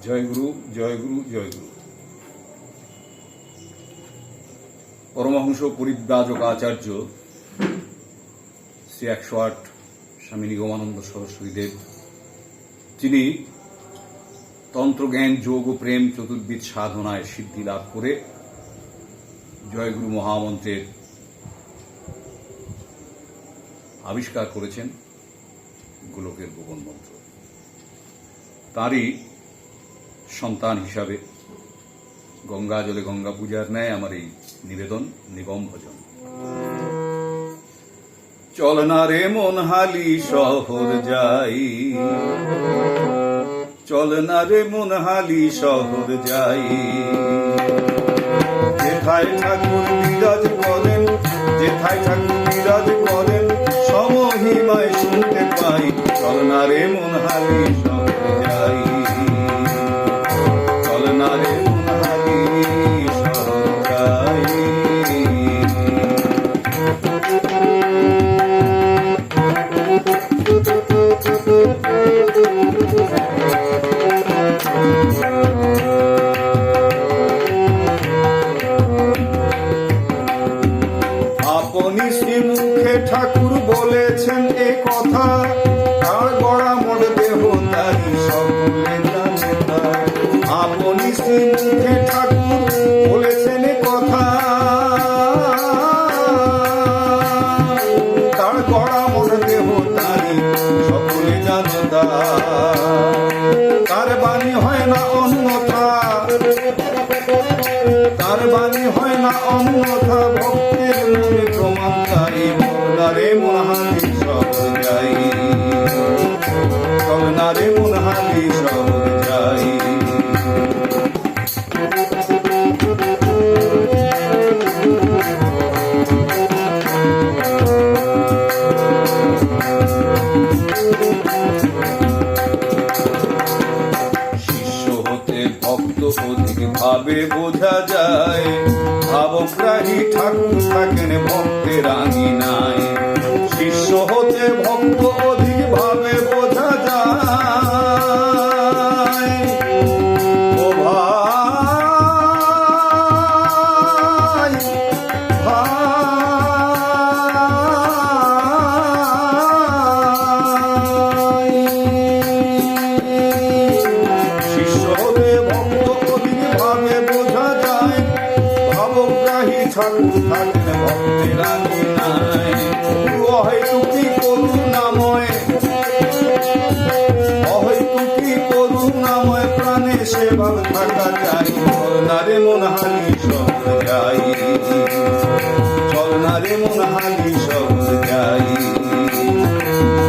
জয় গুরু, জয় গুরু, জয় গুরু। পরমহংস পরিব্রাজক আচার্য শ্রী 108 স্বামী নিগমানন্দ সরস্বতীদেব, যিনি তন্ত্রজ্ঞান, যোগ ও প্রেম চতুর্বিধ সাধনায় সিদ্ধি লাভ করে জয়গুরু মহামন্ত্রের আবিষ্কার করেছেন, গোলকের গোপন মন্ত্র। তারই সন্তান হিসাবে গঙ্গা জলে গঙ্গা পূজার ন্যায় আমার এই নিবেদন, নিগম ভজন। চল না রে মন হালি শহর যাই, চল না রে মন হালি শহর যাই। যেথায় ঠাকুর বিরাজ করেন, যেথায় ঠাকুর বিরাজ করেন, সমহিমায় শুনতে পাই। চল না রে মন হালি শহর যাই, চল না রে মন হালি শহর যাই। আপনি শ্রীমুখে ঠাকুর বলেছেন এ কথা, তার গড়া মোড় দেহ তারি সকলে জানে তাই। আপনি শ্রীমুখে ঠাকুর বলেছেন এ কথা, তার গড়া মোড় দেহ তারি সকলে জানে তাই। তার বাণী হয় না অন্যথা, তার বাণী হয় না অন্যথা, ভক্তের মনে প্রমাণ তাই। চলনারে মনহালি শহর যাই, চলনারে মনহালি শহর যাই। শিষ্য হতে ভক্ত অধিক ভাবে বোঝা যায়, ভাবগ্রাহী ঠাকুর থাকেন ভক্তের আঙিনায়। শিষ্য হতে ভক্ত অধিক ভাবে বোঝা যায়, ও ভাই ভাই। শিষ্য হতে ভক্ত অধিক ভাবে বোঝা যায়, ভাবগ্রাহী ঠাকুর থাকেন ভক্তের আঙিনায়। অহেতুকি করুণাময়, অহেতুকি করুণাময় প্রাণে সেবা থাকা চাই। চল না রে মন হালি শহর যাই, চল না রে মন হালি শহর যাই।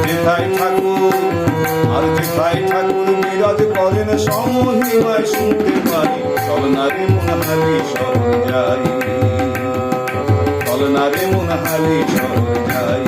যেথায় ঠাকুর আর যেথায় ঠাকুর বিরাজ করেন, সমহিমায় শুনতে পাই। চল না রে মন হালি শহর যাই, চল না রে মন হালি শহর যাই।